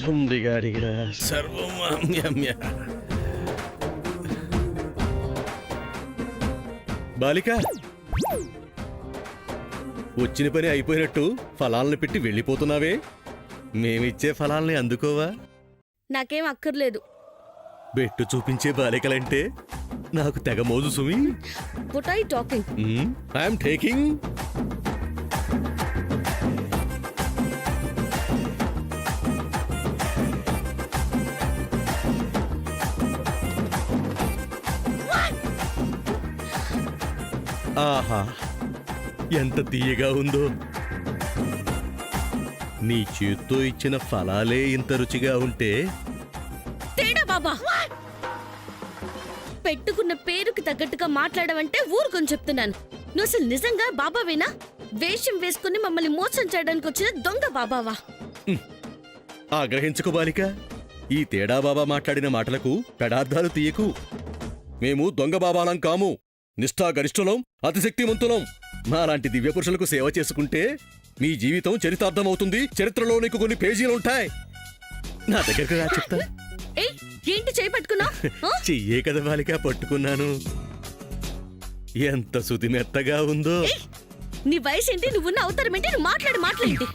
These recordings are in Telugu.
భుందిగాడిగా సర్వమామ్యమ్య. బాలిక, వచ్చిన పని అయిపోయినట్టు ఫలాలను పెట్టి వెళ్ళిపోతున్నావే, మేమిచ్చే ఫలాల్ని అందుకోవా? నాకేం అక్కర్లేదు. బెట్టు చూపించే బాలికలంటే నాకు తెగ మోజు సుమి. What are you talking? I'm taking. ఆహా, ఎంత తీయగా ఉందో. నీ చేత్తో ఇచ్చిన ఫలాలే ఇంత రుచిగా ఉంటే తేడా బాబా, పెట్టుకున్న పేరుకి తగ్గట్టుగా మాట్లాడమంటే ఊరుకొని చెప్తున్నాను. నువ్వు అసలు నిజంగా బాబావేనా? వేషం వేసుకుని మమ్మల్ని మోసం చేయడానికి వచ్చిన దొంగ బాబావా? ఆగ్రహించుకు బాలిక. ఈ తేడా బాబా మాట్లాడిన మాటలకు పెడార్థాలు తీయకు. మేము దొంగ బాబాలం కాము, నిష్ఠాగరిష్ఠులం, అతిశక్తిమంతులం. మాలాంటి దివ్యపురుషులకు సేవ చేసుకుంటే మీ జీవితం చరితార్థమవుతుంది. చరిత్రలో నీకు కొన్ని పేజీలుంటాయి. నా దగ్గరికి రా, చెప్తా. ఏంటి చేయి పట్టుకున్నావు? చెయ్యే కదా బాలిక పట్టుకున్నాను. ఎంత శుతి మెత్తగా ఉందో. నీ వయసు ఏంటి, నువ్వున్న అవతారం ఏంటి, నువ్వు మాట్లాడేంటి?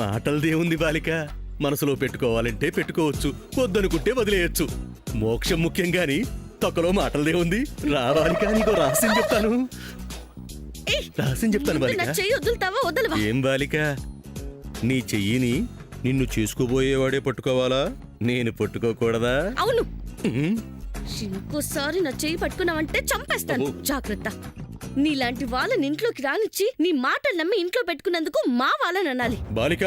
మాటలదేముంది బాలిక, మనసులో పెట్టుకోవాలంటే పెట్టుకోవచ్చు, వద్దనుకుంటే వదిలేయచ్చు. మోక్షం ముఖ్యం గాని తొక్కలో మాటలదేముంది. రా బాలిక, నీకో రహస్యం చెప్తాను. రహస్యం చెప్తాను బాలిక. ఏం బాలిక, నీ చెయ్యిని నిన్ను చేసుకోబోయేవాడే పట్టుకోవాలా, నేను పట్టుకోకూడదా? అవును. ఇంకోసారి నా చెయ్యి పట్టుకున్నావంటే చంపేస్తాను, జాగ్రత్త. నీలాంటి వాళ్ళని ఇంట్లోకి రానిచ్చి నీ మాటలు నమ్మి ఇంట్లో పెట్టుకున్నందుకు మా వాళ్ళని అనాలి. బాలిక,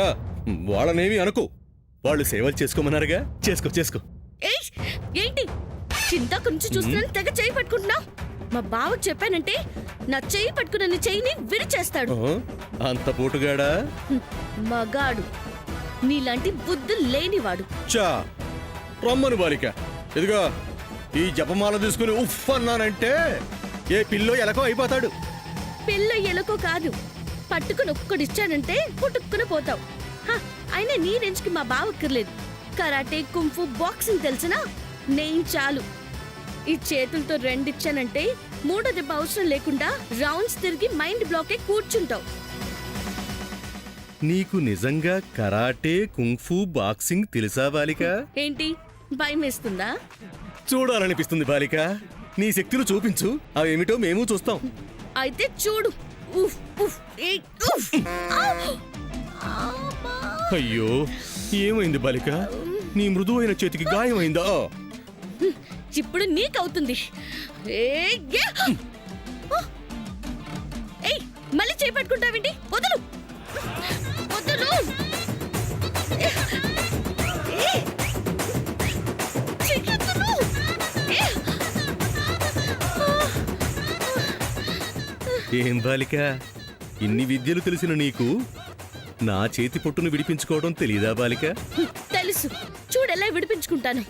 వాళ్ళనేమి అనుకో, వాళ్ళు సేవలు చేసుకోమన్నారుగా, చేసుకో చేసుకో. ఏంటి చింతకు నుంచి చూస్తున్నాను, తెగ చెయ్యి పట్టుకుంటున్నావు. మా బావకు చెప్పానంటే నా చెయ్యి పట్టుకున్న నీ చెయ్యిని విరిచేస్తాడు. అంత పోటుగాడా? మగాడు, నీలాంటి బుద్ధి లేనివాడు. చా రమ్మను బాలిక. ఇదిగా ఈ జపమాల తీసుకుని ఉఫ్ అన్నానంటే ఏ పిల్లో ఎలకో అయిపోతాడు. పిల్ల ఎలకో కాదు, పట్టుకుని ఒక్కడిచ్చానంటే పుట్టుక్కున పోతావు. అయినా నీ రేంజ్కి మా బావక్కర్లేదు. కరాటే, కుంఫు, బాక్సింగ్ తెలిసినా నేను చాలు. ఈ చేతులతో రెండిచ్చానంటే మూడో దెబ్బ అవసరం లేకుండా రౌండ్స్ తిరిగి మైండ్ బ్లాక్ అయి కూర్చుంటావు. నీకు నిజంగా కరాటే, కుంఫు, బాక్సింగ్ తెలుసా బాలిక? ఏంటి భయం వేస్తుందా? చూడాలనిపిస్తుంది బాలిక. నీ శక్తులు చూపించు, అవేమిటో మేము చూస్తాం. అయితే చూడు. అయ్యో, ఏమైంది బాలిక? నీ మృదువైన చేతికి గాయమైందా? ఇప్పుడు నీకవుతుంది. మళ్ళీ చేపట్టుకుంటావేంటి? వదలు వదలు. ఏం బాలిక, ఇన్ని విద్యలు తెలిసిన నీకు నా చేతి పొట్టును విడిపించుకోవడం తెలీదా బాలిక? తెలుసు, చూడెలా విడిపించుకుంటాను.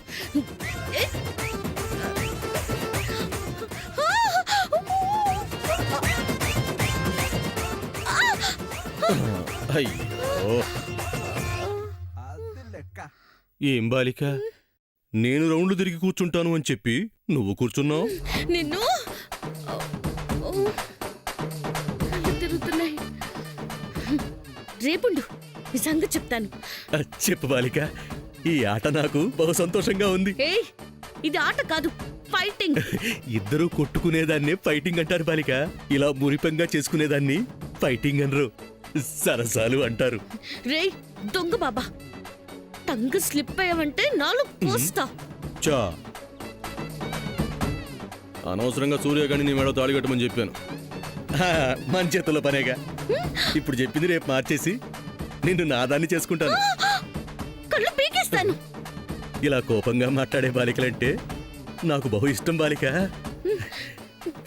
అయ్యో, ఏం బాలిక, నేను రౌండ్లు తిరిగి కూర్చుంటాను అని చెప్పి నువ్వు కూర్చున్నావు. నిన్ను తిరుగుతున్నాయి. రేపుండు, ఈ సంగతి చెప్తాను. చెప్పు బాలిక, ఈ ఆట నాకు బహు సంతోషంగా ఉంది. ఇది ఆట కాదు, ఫైటింగ్. ఇద్దరూ కొట్టుకునేదాన్నే ఫైటింగ్ అంటారు బాలిక. ఇలా మురిపంగా చేసుకునేదాన్ని ఫైటింగ్ అనరు, సరసాలు అంటారు. రే దొంగ బాబా, టంగ్ స్లిప్ అయ్యావంటే నాలుగు పోస్తా. చా అనవసరంగా సూర్యగాని నీ మేడ తాళి కట్టమని చెప్పాను. మన చేతుల్లో పనేగా. ఇప్పుడు చెప్పింది రేపు మార్చేసి నిన్ను నాదాన్ని చేసుకుంటాను. కళ్ళు పీకేస్తాను. ఇలా కోపంగా మాట్లాడే బాలికలంటే నాకు బహు ఇష్టం బాలిక.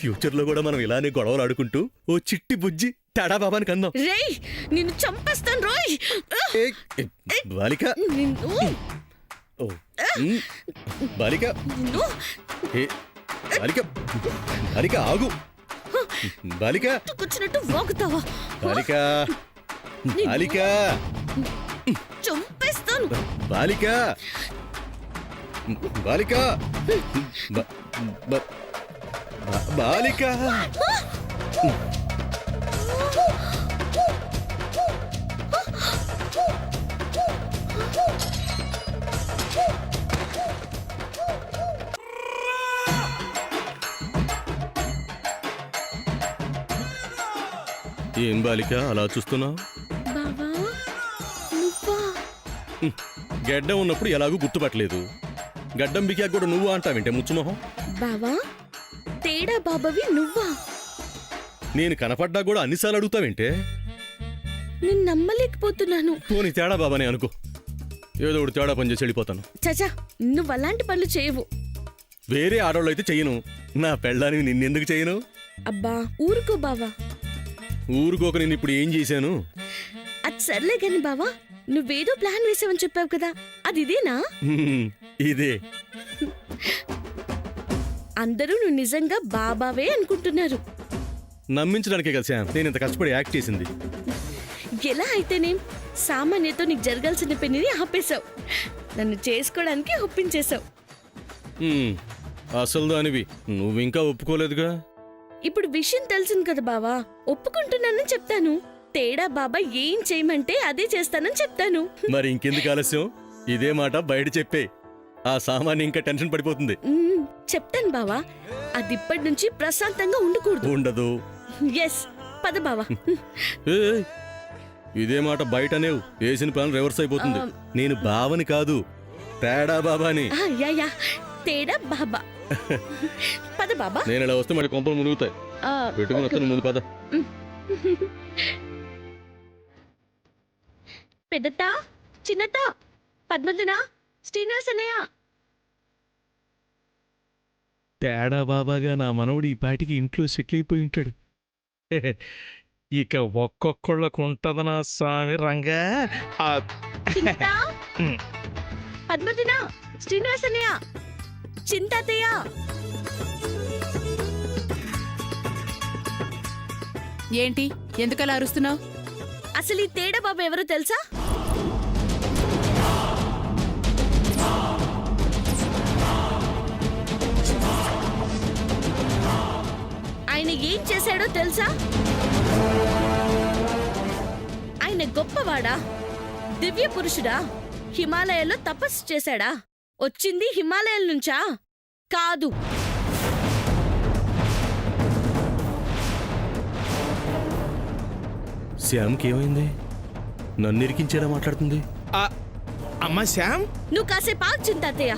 ఫ్యూచర్ లో కూడా మనం ఇలానే గొడవలు ఆడుకుంటూ ఓ చిట్టి బుజ్జి తడా బాబాని కన్నాం. రేయ్ నిన్ను చంపేస్తాను రోయ్. బాలిక, బాలిక, బాలిక, బాలిక ఆగు. బాలిక కూర్చున్నట్టు వాగుతావా? బాలిక, బాలిక. చంపేస్తాను. బాలిక బాలిక బ- బ- బాలిక ఏం బాలిక అలా చూస్తున్నావు? బావా నువ్వా? గడ్డం ఉన్నప్పుడు ఎలాగూ గుర్తుపట్టలేదు. గడ్డం బికాక కూడా నువ్వు అంటావేంటే ముచ్చుమొహం? బావా తేడా బాబావి నువ్వా? నేను కనపడ్డా కూడా అన్నిసార్లు అడుగుతావేంటే? నేను నమ్మలేకపోతున్నాను. పోనీ తేడా బాబానే అనుకో. ఏదో ఒకటి తేడా పని చేసి వెళ్ళిపోతాను. చచా, నువ్వు అలాంటి పనులు చేయవు. వేరే ఆడవాళ్ళు అయితే చెయ్యను. నా పెళ్ళానికి నిన్నెందుకు చేయను? అబ్బా ఊరుకో బావా. ఊరుకోక నేను ఇప్పుడు ఏం చేశాను? అది సర్లే గాని బావా, నువ్వేదో ప్లాన్ వేసావని చెప్పావు కదా, అది ఇదేనా? ఇదే. అందరూ నువ్వు నిజంగా బాబావే అనుకుంటున్నారు. నమ్మించడానికే కదా శామ్ నేను ఇంత కష్టపడి యాక్ట్ చేసింది. ఎలా అయితేనేం సామాన్యతో నీకు జరగాల్సిన పెళ్లిని ఆపేశావు. నన్ను చేసుకోవడానికి ఒప్పించేశావు. అసలు దానివి నువ్వు ఇంకా ఒప్పుకోలేదుగా. ఇప్పుడు విషయం తెలిసింది కదా బావా, ఒప్పుకుంటున్నానని చెప్తాను. తేడా బాబా ఏం చేయమంటే అదే చేస్తానని చెప్తాను. మరి ఇంకెందుకు ఆలస్యం? ఇదే మాట బయట చెప్పే. ఆ సామాన్య ఇంకా టెన్షన్ పడిపోతుంది. చెప్తాను బావా, అది ఇప్పటి నుంచి ప్రశాంతంగా ఉండకూడదు. ఉండదు. ఎస్, పద బావా. ఏయ్, ఇదే మాట బయటనేవు. వేసిన ప్లాన్ రివర్స్ అయిపోతుంది. నేను బావని కాదు, తేడా బాబాని. యా తేడా బాబా. పద బాబా. నేను ఇలా వస్తే మరి కొంపలు మునుగుతాయి. పెట్టుకుని వస్తాను, ముందు పద. పెద్దత చిన్నత పద్మజన శ్రీనివాసనయ్య. తేడా బాబాగా నా మనవడు ఈ పాటికి ఇంట్లో సెటిల్ అయిపోయి ఉంటాడు. ఇక ఒక్కొక్కళ్ళకు ఉంటదనా స్వామి రంగా. చిన్నత, పద్మజన శ్రీనివాసనయ్య, చింతాతయ్య. ఏంటి ఎందుకలా అరుస్తున్నావు? అసలు ఈ తేడా బాబా ఎవరో తెలుసా? ఆయన ఏం చేశాడో తెలుసా? ఆయన గొప్పవాడా? దివ్య పురుషుడా? హిమాలయాల్లో తపస్సు చేశాడా? వచ్చింది హిమాలయాల నుంచా? కాదు. శ్యామ్కి ఏమైంది? నన్ను ఇరికించేలా మాట్లాడుతుంది. అమ్మా శ్యామ్, నువ్వు కాసేపు ఆగు చింతాతయ్య.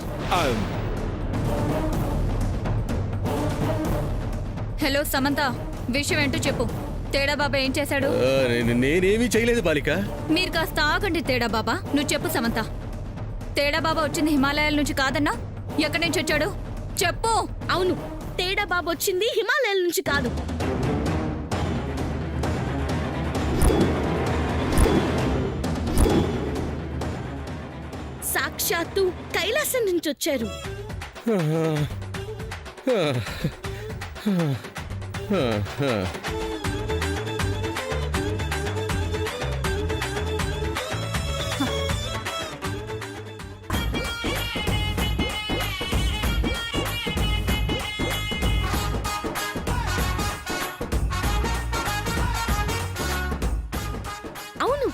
హలో సమంత, విషయం ఏంటో చెప్పు. తేడా బాబా ఏం చేశాడు? నేనేమీ చేయలేదు బాలిక. మీరు కాస్త ఆగండి తేడా బాబా. నువ్వు చెప్పు సమంత. తేడా బాబా వచ్చింది హిమాలయాల నుంచి కాదన్నా? ఎక్కడి నుంచి వచ్చాడు చెప్పు. అవును, తేడా బాబు వచ్చింది హిమాలయాల నుంచి కాదు. సాక్షాత్తు కైలాసం నుంచి వచ్చారు. అవును,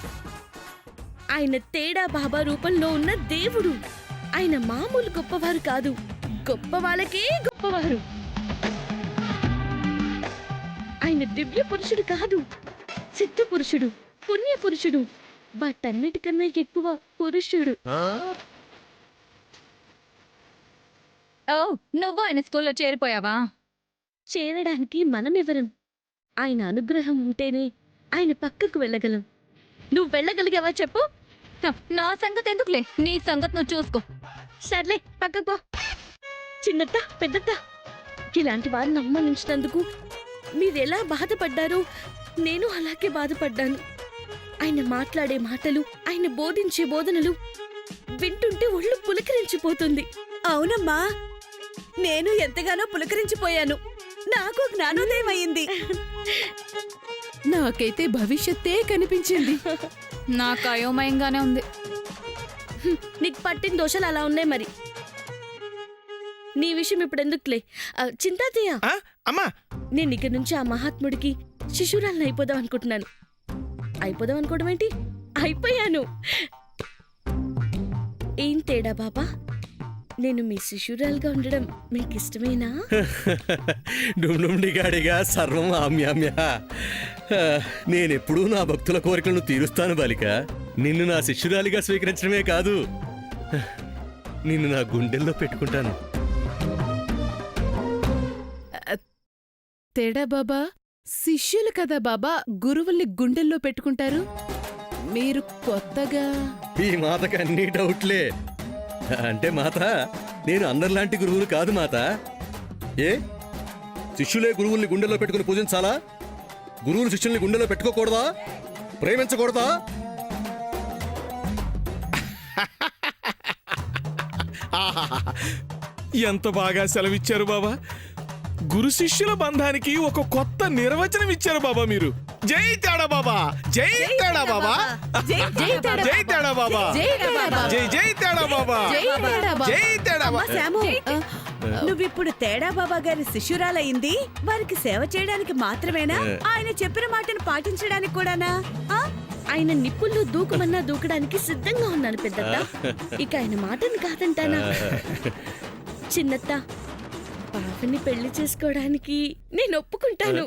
ఆయన తేడా బాబా రూపంలో ఉన్న దేవుడు. ఆయన మామూలు గొప్పవారు కాదు, గొప్ప వాళ్ళకే గొప్పవారు. ఆయన దివ్య పురుషుడు కాదు, సిద్ధ పురుషుడు, పుణ్య పురుషుడు, వాటన్నిటికన్నా ఎక్కువ పురుషుడు. ఓ, నువ్వు ఆయన స్కూల్లో చేరిపోయావా? చేరడానికి మనమెవరం? ఆయన అనుగ్రహం ఉంటేనే ఆయన పక్కకు వెళ్ళగలం. నువ్వు వెళ్ళగలిగావా చెప్పు? నా సంగతి ఎందుకులే, నీ సంగతి నువ్వు చూసుకో. సర్లే, పక్కకు పో. చిన్నత్త పెద్దత్త, ఇలాంటి వారిని అవమానించినందుకు మీరెలా బాధపడ్డారో నేను అలాగే బాధపడ్డాను. ఆయన మాట్లాడే మాటలు, ఆయన బోధించే బోధనలు వింటుంటే ఒళ్ళు పులకరించిపోతుంది. అవునమ్మా, నేను ఎంతగానో పులకరించిపోయాను. నాకు జ్ఞానోదయం అయింది. నాకైతే భవిష్యత్తే కనిపించింది. నాకు అయోమయంగానే ఉంది. నీకు పట్టిన దోషాలు అలా ఉన్నాయి మరి. నీ విషయం ఇప్పుడు ఎందుకులే. చింతాతయ్య, ఆ, అమ్మా నేను ఇక నుంచి ఆ మహాత్ముడికి శిశురాలను అయిపోదాం అనుకుంటున్నాను. అయిపోదాం అనుకోవడం ఏంటి, అయిపోయాను. ఏం తేడా బాబా, నేను మీ శిశురాలుగా ఉండడం మీకు ఇష్టమేనా? డుమ్డుమ్డిగాడిగా సర్వం ఆమ్యామ్య. నేనెప్పుడూ నా భక్తుల కోరికలను తీరుస్తాను బాలిక. నిన్ను నా శిష్యురాలిగా స్వీకరించడమే కాదు, నిన్ను నా గుండెల్లో పెట్టుకుంటాను. తేడా బాబా, శిష్యులు కదా బాబా గురువుల్ని గుండెల్లో పెట్టుకుంటారు. మీరు కొత్తగా ఈ మాతకు అన్ని డౌట్లే. అంటే మాత, నేను అందరిలాంటి గురువులు కాదు మాత. ఏ శిష్యులే గురువుల్ని గుండెల్లో పెట్టుకుని పూజించాలా? గురువులు శిష్యుల్ని గుండెల్లో పెట్టుకోకూడదా? ప్రేమించకూడదా? ఎంత బాగా సెలవిచ్చారు బాబా. గురు శిష్యుల బంధానికి ఒక కొత్త నిర్వచనం ఇచ్చారు బాబా మీరు. జై తేడా బాబా, జై తేడా బాబా, జై తేడా బాబా, జై జై తేడా బాబా, జై తేడా బాబా. శాము, నువ్విప్పుడు తేడా బాబా గారి శిష్యురాలయ్యింది వారికి సేవ చేయడానికి మాత్రమేనా? ఆయన చెప్పిన మాటను పాటించడానికి కూడానా? ఆ? ఆయన నిప్పుల్లో దూకమన్నా దూకడానికి సిద్ధంగా ఉన్నాను పెద్దత్త. ఇక ఆయన మాటను కాదంటానా? చిన్నత్త, బాబుని పెళ్లి చేసుకోవడానికి నేను ఒప్పుకుంటాను.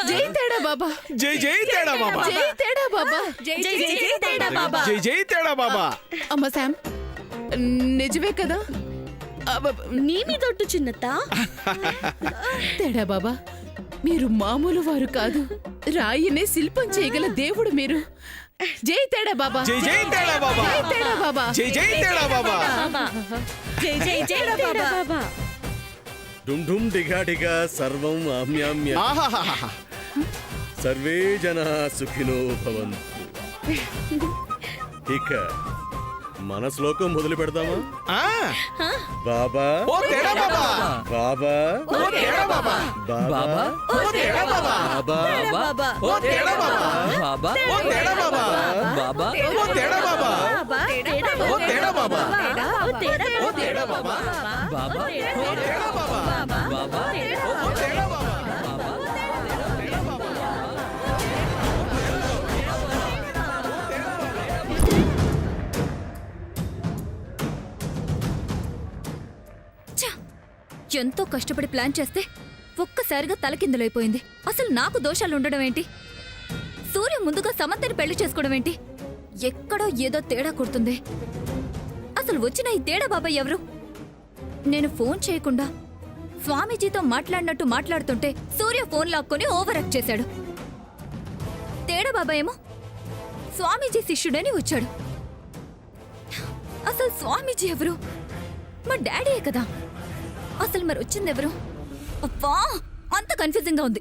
జై తేడా బాబా, జై జై తేడా బాబా, జై తేడా బాబా, జై జై జై తేడా బాబా. జై జై తేడా బాబా. అమ్మ శామ్, నిజమే కదా? నీ మీదొట్టు చిన్నత్త. తేడా బాబా, మీరు మామూలు వారు కాదు. రాయినే శిల్పం చేయగల దేవుడు మీరు. జై తేడా బాబా, జై జై తేడా బాబా, జై తేడా బాబా, జై జై తేడా బాబా. బాబా, జై జై జై తేడా బాబా. డుమ్డుమ్డిగాడిగా సర్వం ఆమ్యామ్య. ఆహాహాహా. సర్వే జనా సుఖినో భవంతు. ఇక మన శ్లోకం మొదలు పెడదామా? ఆ, బాబా ఓ తేడా బాబా, బాబా ఓ తేడా బాబా, బాబా ఓ తేడా బాబా, బాబా బాబా, ఓ తేడా బాబా, బాబా ఓ తేడా బాబా, బాబా ఓ తేడా బాబా, బాబా, తేడా ఓ తేడా బాబా, ఓ తేడా ఓ తేడా బాబా, బాబా ఓ తేడా బాబా, బాబా ఓ తేడా బాబా. ఛ! ఎంతో కష్టపడి ప్లాన్ చేస్తే ఒక్కసారిగా తలకిందులైపోయింది. అసలు నాకు దోషాలు ఉండడం ఏంటి? సూర్య ముందుగా సమంతని పెళ్లి చేసుకోవడం ఏంటి? ఎక్కడో ఏదో తేడా కొడుతుంది. అసలు వచ్చిన ఈ తేడా బాబాయ్ ఎవరు? నేను ఫోన్ చేయకుండా స్వామీజీతో మాట్లాడినట్టు మాట్లాడుతుంటే సూర్య ఫోన్ లాక్కొని ఓవర్ యాక్ట్ చేశాడు. తేడా బాబాయ్ ఏమో స్వామీజీ శిష్యుడని వచ్చాడు. అసలు స్వామీజీ ఎవరు? మా డాడీయే కదా. అసలు మరి వచ్చింది ఎవరు? అబ్బా, అంత కన్ఫ్యూజింగ్ గా ఉంది.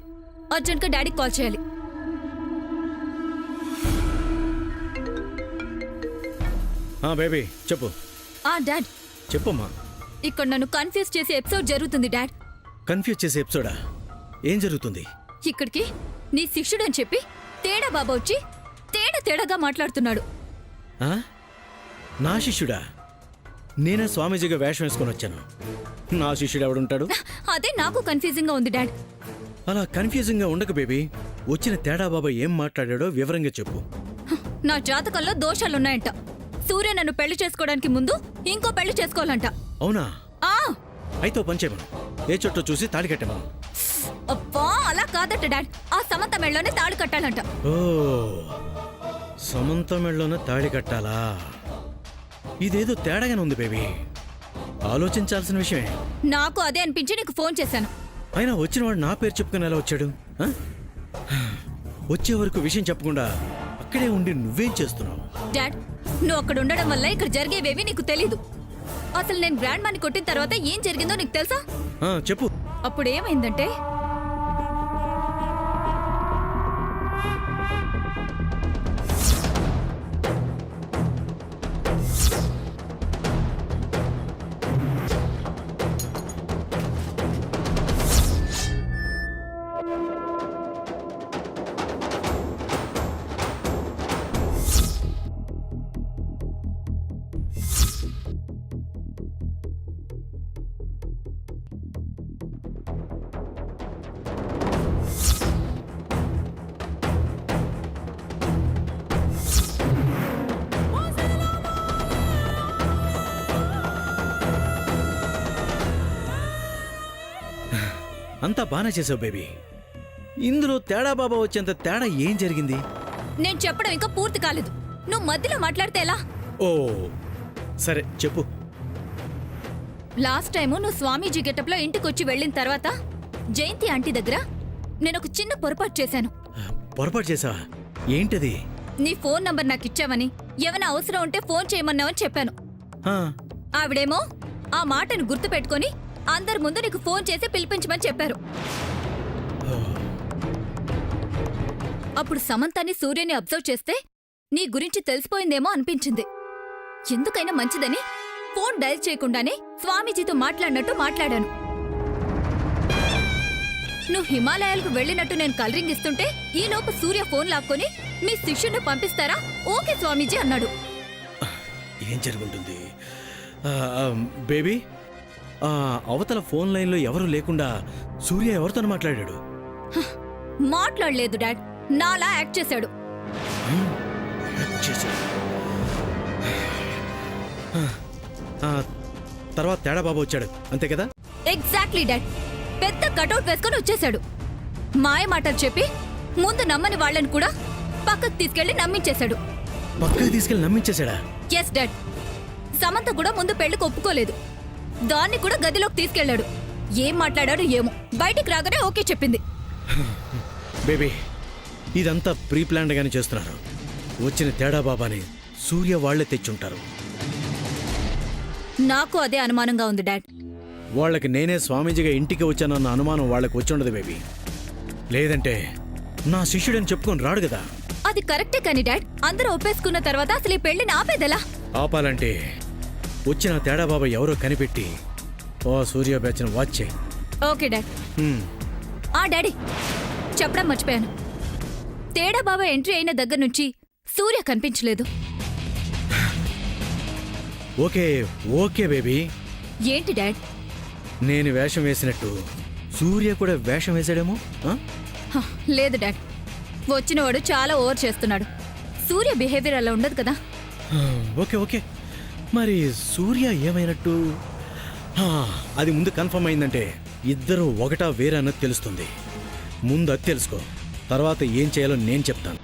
అర్జెంట్ గా డాడీకి కాల్ చేయాలి. బేబీ చెప్పు. డాడ్, చెప్పమ్మా. ఇక్కడ నన్ను కన్ఫ్యూజ్ చేసే ఎపిసోడ్ జరుగుతుంది డాడ్. కన్ఫ్యూజ్ చేసే ఎపిసోడా? ఏం జరుగుతుంది? ఇక్కడికి నీ శిష్యుడని చెప్పి తేడా బాబా వచ్చి తేడాగా మాట్లాడుతున్నాడు. ఆ? నా శిష్యుడా? నేనే స్వామీజీగా వేషం వేసుకొని వచ్చాను. నా శిష్యుడు ఎవడుంటాడు? అదే నాకు కన్ఫ్యూజింగ్ గా ఉంది డాడ్. అలా కన్ఫ్యూజింగ్ గా ఉండక బేబీ. వచ్చిన తేడా బాబా ఏం మాట్లాడాడో వివరంగా చెప్పు. నా జాతకంలో దోషాలున్నాయంట. సూర్య నన్ను పెళ్లి చేసుకోవడానికి ముందు ఇంకో పెళ్లి చేసుకోవాలంట. అవునా? ఆ అయితే ఓ పని చేయమను. ఏ చోటో చూసి తాళి కట్టమను. అబ్బా, అలా కాదట డాడ్. ఆ సమంత మెళ్ళలోనే తాళి కట్టాలంట. ఓ, సమంత మెళ్ళలోన తాళి కట్టాలా? ఇదేదో తేడాగానే ఉంది బేబీ. ఆలోచించాల్సిన విషయమే. నాకు అదే అనిపించి నీకు ఫోన్ చేశాను. అయినా వచ్చినవాడు నా పేరు చెప్పుకుని ఎలా వచ్చాడు? ఆ? వచ్చే వరకు విషయం చెప్పకుండా అక్కడే ఉండి నువ్వేం చేస్తున్నావు? డాడ్, నువ్వు అక్కడ ఉండడం వల్ల ఇక్కడ జరిగేవేవి నీకు తెలీదు. అసలు నేను గ్రాండ్ మాని కొట్టిన తర్వాత ఏం జరిగిందో నీకు తెలుసా? చెప్పు. అప్పుడు ఏమైందంటే, అంతా బానే చేసావు బేబీ. ఇందులో తేడా బాబా వచ్చేంత తేడా ఏం జరిగింది? నేను చెప్పడం ఇంకా పూర్తి కాలేదు. నువ్వు మధ్యలో మాట్లాడితే ఎలా? ఓ సరే చెప్పు. లాస్ట్ టైము నువ్వు స్వామీజీ గెటప్లో ఇంటికొచ్చి వెళ్ళిన తర్వాత జయంతి ఆంటీ దగ్గర నేను ఒక చిన్న పొరపాటు చేశాను. పొరపాటు చేసావా? ఏంటది? నీ ఫోన్ నంబర్ నాకు ఇచ్చావని, ఏమైనా అవసరం ఉంటే ఫోన్ చేయమన్నావని చెప్పాను. ఆ, ఆవిడేమో ఆ మాటను గుర్తు పెట్టుకుని అందరి ముందు నీకు ఫోన్ చేసి పిలిపించమని చెప్పారు. అప్పుడు సమంతాన్ని సూర్యని అబ్జర్వ్ చేస్తే నీ గురించి తెలిసిపోయిందేమో అనిపించింది. ఎందుకైనా మంచిదని ఫోన్ డయల్ చేయకుండానే స్వామీజీతో మాట్లాడినట్టు మాట్లాడాను. నువ్వు హిమాలయాలకు వెళ్ళినట్టు నేను కలరింగ్ ఇస్తుంటే ఈలోపు సూర్య ఫోన్ లాక్కొని మీ శిష్యుని పంపిస్తారా? ఓకే స్వామీజీ అన్నాడు. ఏం జరుగుంటుంది? బేబీ, అవతల ఫోన్ లైన్లో ఎవరు లేకుండా సూర్య ఎవరితో మాట్లాడాడు? మాట్లాడలేదు డాడ్, నాలా యాక్ట్ చేశాడు. తర్వాత తేడా బాబా వచ్చాడు అంతే కదా? Exactly dad. పెద్ద కటౌట్ వేసుకొని వచ్చేశాడు. మాయ మాటలు చెప్పి ముందు నమ్మని వాళ్ళని కూడా పక్కకు తీసుకెళ్లి నమ్మించేశాడు. పక్కకి తీసుకెళ్ళి నమ్మించేశాడా? Yes dad. సమంత కూడా ముందు పెళ్లికి ఒప్పుకోలేదు. దాన్ని కూడా గదిలోకి తీసుకెళ్లాడు. ఏం మాట్లాడాడో ఏమో, బయటికి రాగానే ఓకే చెప్పింది. బేబీ, ఇదంతా ప్రీ ప్లాన్డ్ గానే చేస్తున్నారు. వచ్చిన తేడా బాబాని సూర్య వాళ్లే తెచ్చుంటారు. నాకు అదే అనుమానంగా ఉంది డాడ్. వాళ్ళకి నేనే స్వామీజీగా ఇంటికి వచ్చానన్న అనుమానం వాళ్ళకి వచ్చుండదు బేబీ. లేదంటే నా శిష్యుడని చెప్పుకొని రాడు కదా. అది కరెక్టే కానీ డాడ్, అందరూ ఒప్పేసుకున్న తర్వాత అసలు ఈ పెళ్లిని ఆపేదెలా? ఆపాలంటే వచ్చిన తేడా బాబా ఎవరో కనిపెట్టి ఓ సూర్య బ్యాచ్ను వాచ్ చేయి. Okay dad. ఆ డాడీ, చెప్పడం మర్చిపోయాను. తేడా బాబా ఎంట్రీ అయిన దగ్గర నుంచి సూర్య కనిపించలేదు. Okay okay baby. ఏంటి డాడ్? నేను వేషం వేసినట్టు సూర్య కూడా వేషం వేసాడేమో? హ, లేదు డాడ్. వచ్చినవాడు చాలా ఓవర్ చేస్తున్నాడు. సూర్య బిహేవియర్ అలా ఉండదు కదా. ఓకే ఓకే, మరి సూర్య ఏమైనట్టు? అది ముందు కన్ఫర్మ్ అయిందంటే ఇద్దరు ఒకటా వేరే అన్నది తెలుస్తుంది. ముందు అది తెలుసుకో, తర్వాత ఏం చేయాలో నేను చెప్తాను.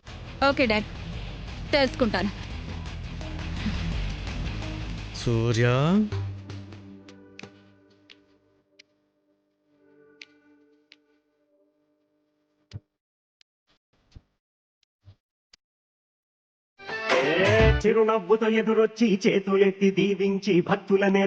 ఓకే డాడ్, తెలుసుకుంటాను. సూర్య, చిరునవ్వుతో ఎదురొచ్చి చేతులెత్తి దీవించి భక్తులనే